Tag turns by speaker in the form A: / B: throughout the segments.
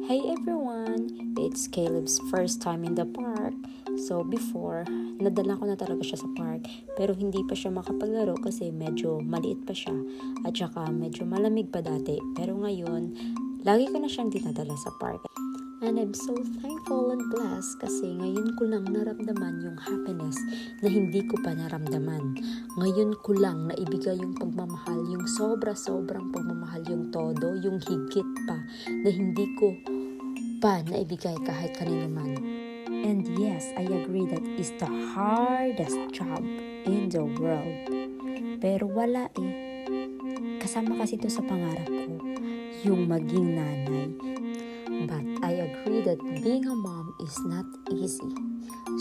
A: Hey everyone! It's Caleb's first time in the park. So before, nadala ko na talaga siya sa park. Pero hindi pa siya makapaglaro kasi medyo maliit pa siya. At saka medyo malamig pa dati. Pero ngayon, lagi ko na siyang dinadala sa park. And I'm so thankful and blessed kasi ngayon ko lang naramdaman yung happiness na hindi ko pa naramdaman. Ngayon ko lang naibigay yung pagmamahal, yung sobra-sobrang pagmamahal, yung todo, yung higit pa na hindi ko pa naibigay kahit kanino man. And yes, I agree that is the hardest job in the world. Pero wala eh. Kasama kasi ito sa pangarap ko, yung maging nanay. But I agree that being a mom is not easy.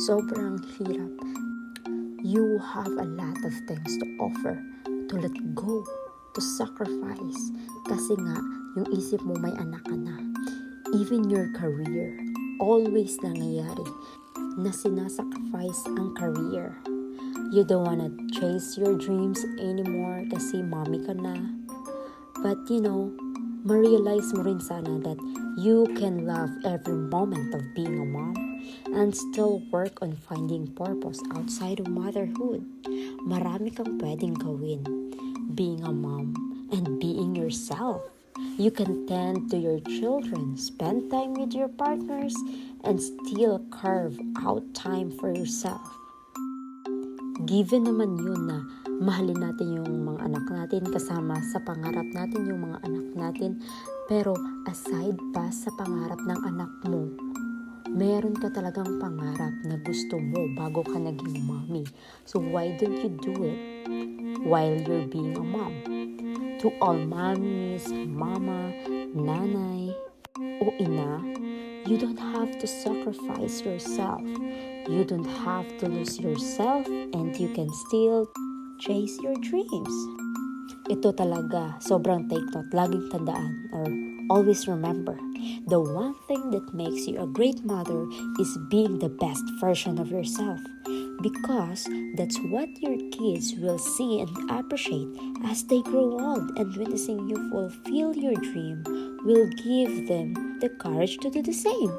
A: Sobrang hirap. You have a lot of things to offer, to let go, to sacrifice. Kasi nga, yung isip mo may anak ka na. Even your career, always nangyayari na sinasacrifice ang career. You don't wanna chase your dreams anymore kasi mommy ka na. But ma-realize mo rin sana that you can love every moment of being a mom and still work on finding purpose outside of motherhood. Marami kang pwedeng gawin being a mom and being yourself. You can tend to your children, spend time with your partners, and still carve out time for yourself. Given naman yun na mahalin natin yung mga anak natin, kasama sa pangarap natin yung mga anak natin, pero aside pa sa pangarap ng anak mo, meron ka talagang pangarap na gusto mo bago ka naging mommy. So why don't you do it while you're being a mom? To all mommies, mama, nanay, o ina, you don't have to sacrifice yourself. You don't have to lose yourself and you can still chase your dreams. Ito talaga, sobrang take note, laging tandaan or always remember, the one thing that makes you a great mother is being the best version of yourself. Because that's what your kids will see and appreciate as they grow old, and witnessing you fulfill your dream will give them the courage to do the same.